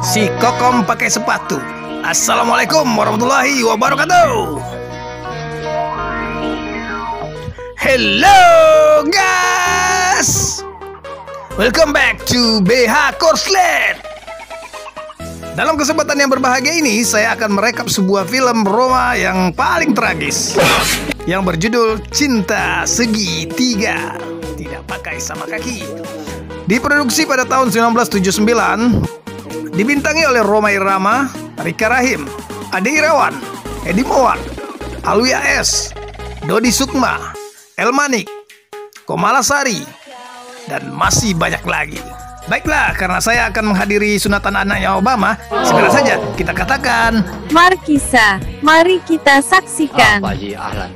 Si Kokom pakai sepatu. Assalamualaikum warahmatullahi wabarakatuh. Hello guys, welcome back to BH Korslet. Dalam kesempatan yang berbahagia ini, saya akan merekap sebuah film Roma yang paling tragis, yang berjudul Cinta Segitiga, tidak pakai sama kaki. Diproduksi pada tahun 1979, dibintangi oleh Rhoma Irama, Rika Rahim, Ade Irawan, Edi Mowat, Alwia S, Dodi Sukma, Elmanik, Komala Sari, dan masih banyak lagi. Baiklah, karena saya akan menghadiri sunatan anaknya Obama, segera saja kita katakan Markisa, mari kita saksikan. Pak Haji, ahlan.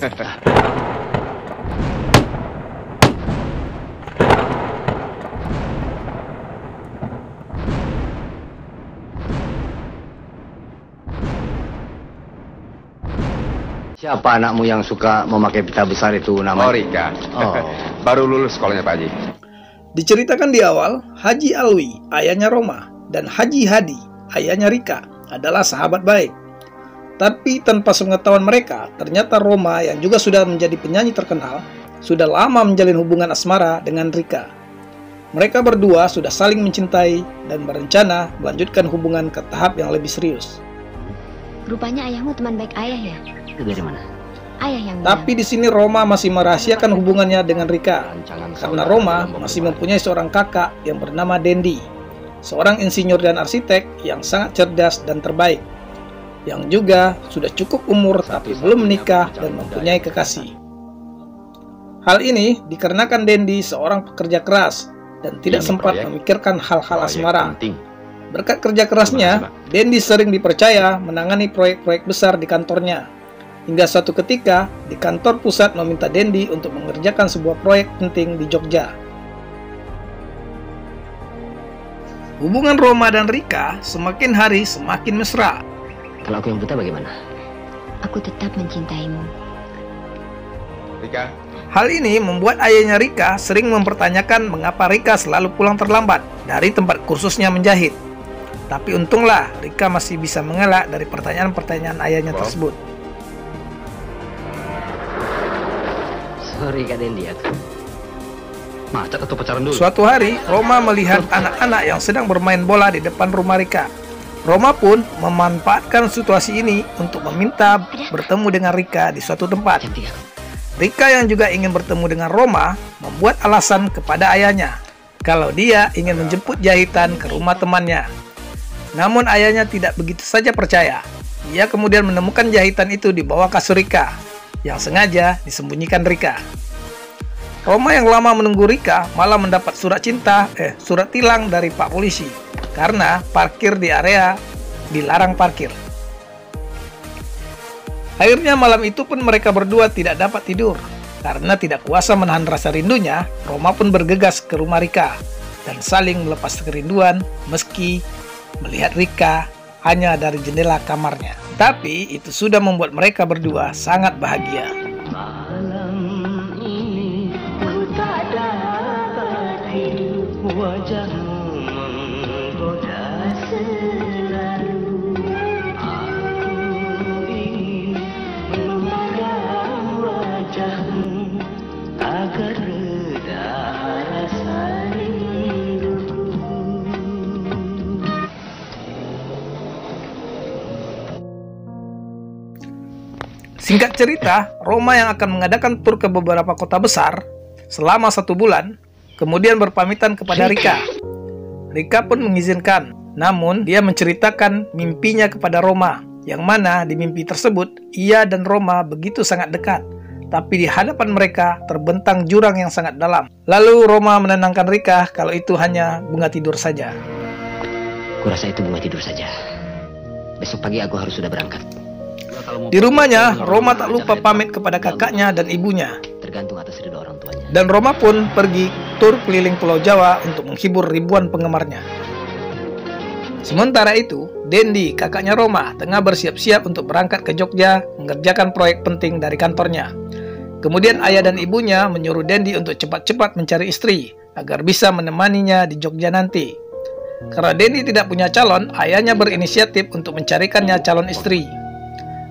Siapa anakmu yang suka memakai pita besar itu namanya? Oh, Rika. Oh. Baru lulus sekolahnya Pak Haji. Diceritakan di awal, Haji Alwi, ayahnya Roma, dan Haji Hadi, ayahnya Rika, adalah sahabat baik. Tapi tanpa sepengetahuan mereka, ternyata Roma yang juga sudah menjadi penyanyi terkenal, sudah lama menjalin hubungan asmara dengan Rika. Mereka berdua sudah saling mencintai dan berencana melanjutkan hubungan ke tahap yang lebih serius. Rupanya ayahmu teman baik ayah ya? Itu dari mana? Ayah yang Tapi di sini Roma masih merahasiakan hubungannya dengan Rika, karena Roma masih mempunyai seorang kakak yang bernama Dendi, seorang insinyur dan arsitek yang sangat cerdas dan terbaik, yang juga sudah cukup umur tapi belum menikah dan mempunyai kekasih. Hal ini dikarenakan Dendi seorang pekerja keras dan tidak sempat memikirkan hal-hal asmara. Berkat kerja kerasnya, Dendi sering dipercaya menangani proyek-proyek besar di kantornya. Hingga suatu ketika, di kantor pusat meminta Dendi untuk mengerjakan sebuah proyek penting di Jogja. Hubungan Roma dan Rika semakin hari semakin mesra. Kalau aku yang buta bagaimana? Aku tetap mencintaimu. Rika, Hal ini membuat ayahnya Rika sering mempertanyakan mengapa Rika selalu pulang terlambat dari tempat kursusnya menjahit. Tapi untunglah Rika masih bisa mengelak dari pertanyaan-pertanyaan ayahnya tersebut. Sorry Kak Dendi, aku macet atau pacaran dulu? Suatu hari, Roma melihat anak-anak yang sedang bermain bola di depan rumah Rika. Roma pun memanfaatkan situasi ini untuk meminta bertemu dengan Rika di suatu tempat. Cantik aku. Rika yang juga ingin bertemu dengan Roma membuat alasan kepada ayahnya kalau dia ingin menjemput jahitan ke rumah temannya. Namun ayahnya tidak begitu saja percaya. Ia kemudian menemukan jahitan itu di bawah kasur Rika yang sengaja disembunyikan Rika. Roma yang lama menunggu Rika malah mendapat surat tilang dari Pak Polisi karena parkir di area dilarang parkir. Akhirnya malam itu pun mereka berdua tidak dapat tidur. Karena tidak kuasa menahan rasa rindunya, Roma pun bergegas ke rumah Rika dan saling melepas kerinduan meski melihat Rika hanya dari jendela kamarnya. Tapi itu sudah membuat mereka berdua sangat bahagia. Malam ini ku tak dapat hidup, wajahmu menggoda selalu. Aku ingin memegang wajahmu agar reda rasa rindu. Singkat cerita, Roma yang akan mengadakan tur ke beberapa kota besar selama 1 bulan, kemudian berpamitan kepada Rika. Rika pun mengizinkan, namun dia menceritakan mimpinya kepada Roma, yang mana di mimpi tersebut ia dan Roma begitu sangat dekat, tapi di hadapan mereka terbentang jurang yang sangat dalam. Lalu Roma menenangkan Rika kalau itu hanya bunga tidur saja. Kurasa itu bunga tidur saja. Besok pagi aku harus sudah berangkat. Di rumahnya, Roma tak lupa pamit kepada kakaknya dan ibunya. Tergantung atas ridho orang tuanya. Dan Roma pun pergi tur keliling Pulau Jawa untuk menghibur ribuan penggemarnya. Sementara itu, Dendi, kakaknya Roma, tengah bersiap-siap untuk berangkat ke Jogja mengerjakan proyek penting dari kantornya. Kemudian ayah dan ibunya menyuruh Dendi untuk cepat-cepat mencari istri agar bisa menemaninya di Jogja nanti. Karena Dendi tidak punya calon, ayahnya berinisiatif untuk mencarikannya calon istri.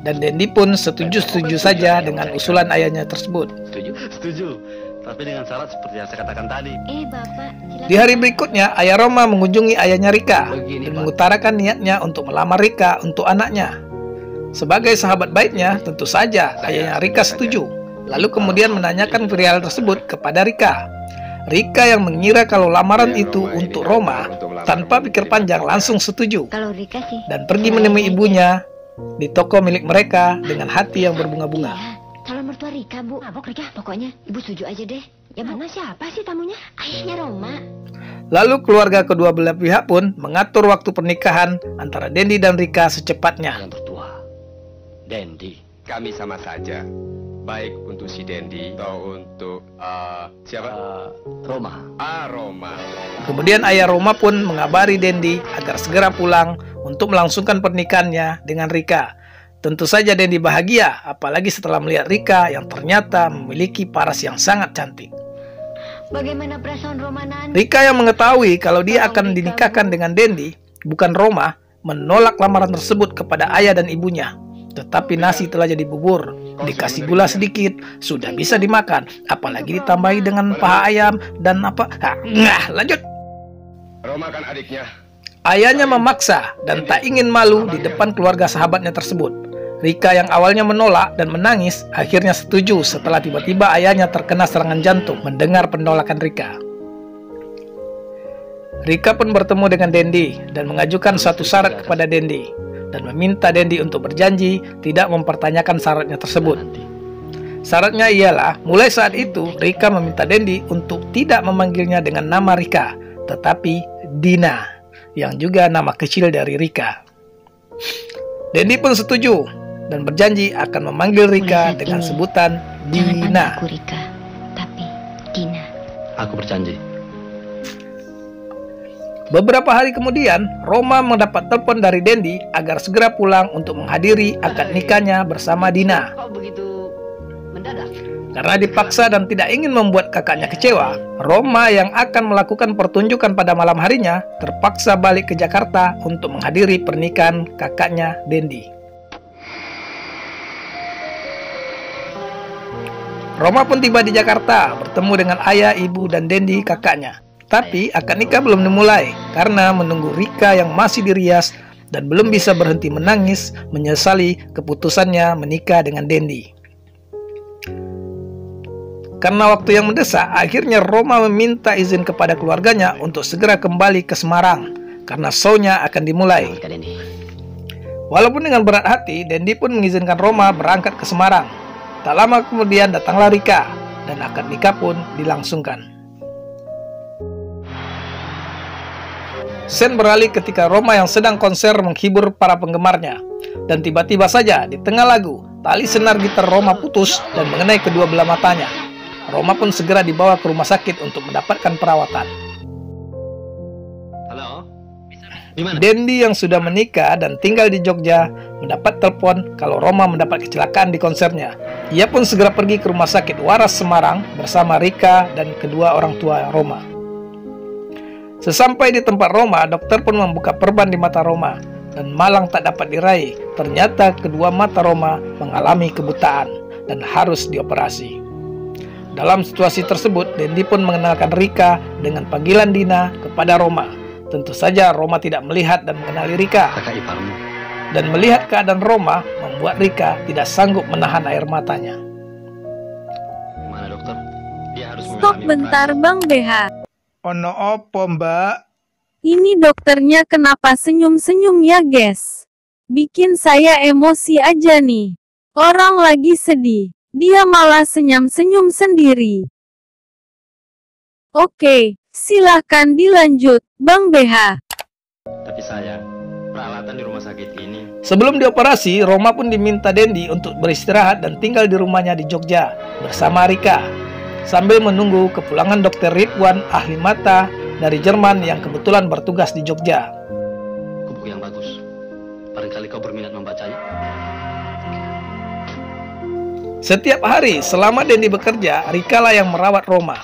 Dan Dendi pun setuju-setuju saja dengan usulan ayahnya tersebut. Setuju. Tapi dengan syarat seperti yang saya katakan tadi. Bapak, silakan. Di hari berikutnya, ayah Roma mengunjungi ayahnya Rika dan mengutarakan niatnya untuk melamar Rika untuk anaknya. Sebagai sahabat baiknya, tentu saja ayahnya Rika setuju. Lalu kemudian menanyakan perihal tersebut kepada Rika. Rika yang mengira kalau lamaran itu untuk Roma, tanpa pikir panjang langsung setuju. Kalau Rika sih. Dan pergi menemui ibunya di toko milik mereka dengan hati yang berbunga-bunga. Iya, calon mertua Rika, Bu. Mabok Rika, pokoknya Ibu setuju aja deh. Ya mana siapa sih tamunya? Ayahnya Roma. Lalu keluarga kedua belah pihak pun mengatur waktu pernikahan antara Dendi dan Rika secepatnya. Yang tertua, Dendi. Kami sama saja. Baik untuk si Dendi atau untuk siapa? Roma. Roma. Kemudian ayah Roma pun mengabari Dendi agar segera pulang untuk melangsungkan pernikahannya dengan Rika. Tentu saja Dendi bahagia, apalagi setelah melihat Rika yang ternyata memiliki paras yang sangat cantik. Bagaimana perasaan Roma nanti? Rika yang mengetahui kalau dia akan dinikahkan dengan Dendi, bukan Roma, menolak lamaran tersebut kepada ayah dan ibunya. Tetapi nasi telah jadi bubur, dikasih gula sedikit, sudah bisa dimakan, apalagi ditambahi dengan paha ayam dan apa? Lanjut. Roma kan adiknya. Ayahnya memaksa dan tak ingin malu di depan keluarga sahabatnya tersebut. Rika yang awalnya menolak dan menangis, akhirnya setuju setelah tiba-tiba ayahnya terkena serangan jantung mendengar penolakan Rika. Rika pun bertemu dengan Dendi dan mengajukan suatu syarat kepada Dendi dan meminta Dendi untuk berjanji tidak mempertanyakan syaratnya tersebut. Syaratnya ialah, mulai saat itu Rika meminta Dendi untuk tidak memanggilnya dengan nama Rika, tetapi Dina, yang juga nama kecil dari Rika. Dendi pun setuju dan berjanji akan memanggil Rika dengan sebutan Jangan panggil Dina. aku Rika, tapi Dina. Aku berjanji. Beberapa hari kemudian, Roma mendapat telepon dari Dendi agar segera pulang untuk menghadiri akad nikahnya bersama Dina. Kok begitu mendadak? Karena dipaksa dan tidak ingin membuat kakaknya kecewa, Roma yang akan melakukan pertunjukan pada malam harinya terpaksa balik ke Jakarta untuk menghadiri pernikahan kakaknya Dendi. Roma pun tiba di Jakarta bertemu dengan ayah, ibu, dan Dendi kakaknya. Tapi akad nikah belum dimulai karena menunggu Rika yang masih dirias dan belum bisa berhenti menangis menyesali keputusannya menikah dengan Dendi. Karena waktu yang mendesak, akhirnya Roma meminta izin kepada keluarganya untuk segera kembali ke Semarang karena show-nya akan dimulai. Walaupun dengan berat hati, Dendi pun mengizinkan Roma berangkat ke Semarang. Tak lama kemudian datanglah Rika dan akad nikah pun dilangsungkan. Sen beralih ketika Roma yang sedang konser menghibur para penggemarnya. Dan tiba-tiba saja di tengah lagu, tali senar gitar Roma putus dan mengenai kedua belah matanya. Roma pun segera dibawa ke rumah sakit untuk mendapatkan perawatan. Halo? Di mana? Dendi yang sudah menikah dan tinggal di Jogja mendapat telepon kalau Roma mendapat kecelakaan di konsernya. Ia pun segera pergi ke rumah sakit Waras Semarang bersama Rika dan kedua orang tua Roma. Sesampai di tempat Roma, dokter pun membuka perban di mata Roma dan malang tak dapat diraih. Ternyata kedua mata Roma mengalami kebutaan dan harus dioperasi. Dalam situasi tersebut, Dendi pun mengenalkan Rika dengan panggilan Dina kepada Roma. Tentu saja Roma tidak melihat dan mengenali Rika. Kakak iparmu. Dan melihat keadaan Roma membuat Rika tidak sanggup menahan air matanya. Mana dokter? Dia harus Stop bentar Bang BH. Ono opo mbak? Ini dokternya kenapa senyum-senyum ya guys? Bikin saya emosi aja nih. Orang lagi sedih, dia malah senyum-senyum sendiri. Oke, silahkan dilanjut, Bang BH. Tapi sayang, peralatan di rumah sakit ini. Sebelum dioperasi, Roma pun diminta Dendi untuk beristirahat dan tinggal di rumahnya di Jogja bersama Rika. Sambil menunggu kepulangan Dr. Ridwan, ahli mata dari Jerman yang kebetulan bertugas di Jogja. Buku yang bagus. Barangkali kau berminat membacanya. Setiap hari selama Dendi bekerja, Rika lah yang merawat Roma.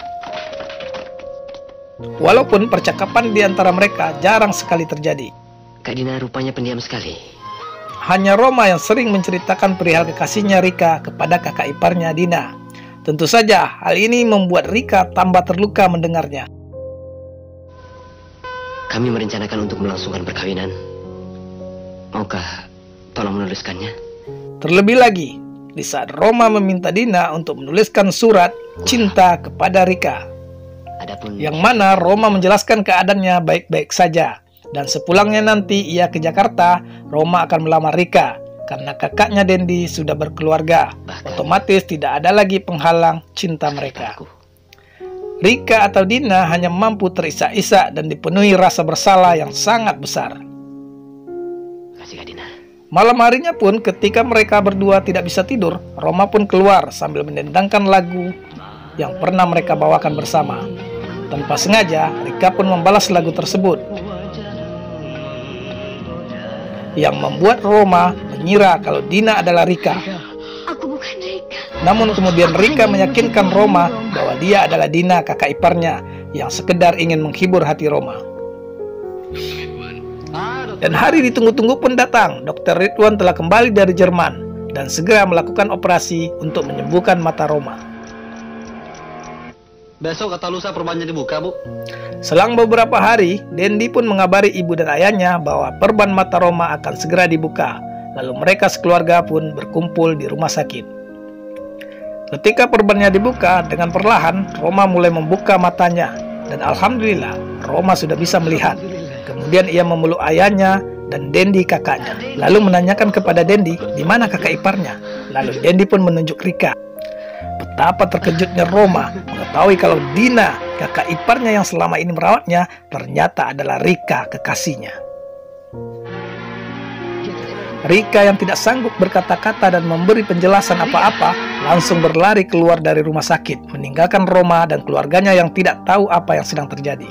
Walaupun percakapan di antara mereka jarang sekali terjadi. Kak Dina rupanya pendiam sekali. Hanya Roma yang sering menceritakan perihal kekasihnya Rika kepada kakak iparnya Dina. Tentu saja hal ini membuat Rika tambah terluka mendengarnya. Kami merencanakan untuk melangsungkan perkawinan. Maukah tolong menuliskannya? Terlebih lagi, di saat Roma meminta Dina untuk menuliskan surat cinta kepada Rika, Adapun yang mana Roma menjelaskan keadaannya baik-baik saja. Dan sepulangnya nanti ia ke Jakarta, Roma akan melamar Rika. Karena kakaknya Dendi sudah berkeluarga, otomatis tidak ada lagi penghalang cinta mereka. Rika atau Dina hanya mampu terisak-isak dan dipenuhi rasa bersalah yang sangat besar. Kasih Kak Dina. Malam harinya pun ketika mereka berdua tidak bisa tidur, Roma pun keluar sambil mendendangkan lagu yang pernah mereka bawakan bersama. Tanpa sengaja, Rika pun membalas lagu tersebut, yang membuat Roma mengira kalau Dina adalah Rika. Aku bukan Rika. Namun kemudian Rika meyakinkan Roma bahwa dia adalah Dina, kakak iparnya, yang sekedar ingin menghibur hati Roma. Dan hari ditunggu-tunggu pun datang. Dr. Ridwan telah kembali dari Jerman dan segera melakukan operasi untuk menyembuhkan mata Roma. Besok atau lusa perbannya dibuka, Bu. Selang beberapa hari, Dendi pun mengabari ibu dan ayahnya bahwa perban mata Roma akan segera dibuka. Lalu mereka sekeluarga pun berkumpul di rumah sakit. Ketika perbannya dibuka, dengan perlahan Roma mulai membuka matanya. Dan alhamdulillah, Roma sudah bisa melihat. Kemudian ia memeluk ayahnya dan Dendi kakaknya. Lalu menanyakan kepada Dendi, di mana kakak iparnya? Lalu Dendi pun menunjuk Rika. Betapa terkejutnya Roma mengetahui kalau Dina, kakak iparnya yang selama ini merawatnya, ternyata adalah Rika, kekasihnya. Rika yang tidak sanggup berkata-kata dan memberi penjelasan apa-apa, langsung berlari keluar dari rumah sakit, meninggalkan Roma dan keluarganya yang tidak tahu apa yang sedang terjadi.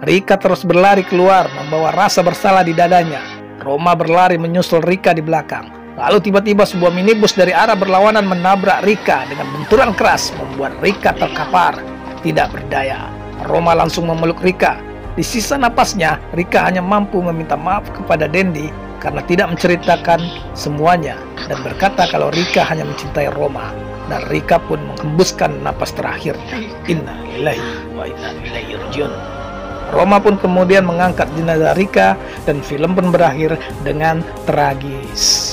Rika terus berlari keluar, membawa rasa bersalah di dadanya. Roma berlari menyusul Rika di belakang. Lalu tiba-tiba sebuah minibus dari arah berlawanan menabrak Rika dengan benturan keras, membuat Rika terkapar, tidak berdaya. Roma langsung memeluk Rika. Di sisa napasnya, Rika hanya mampu meminta maaf kepada Dendi karena tidak menceritakan semuanya dan berkata kalau Rika hanya mencintai Roma. Dan Rika pun menghembuskan napas terakhirnya. Inna lillahi wa inna ilaihi rajiun. Roma pun kemudian mengangkat jenazah Rika dan film pun berakhir dengan tragis.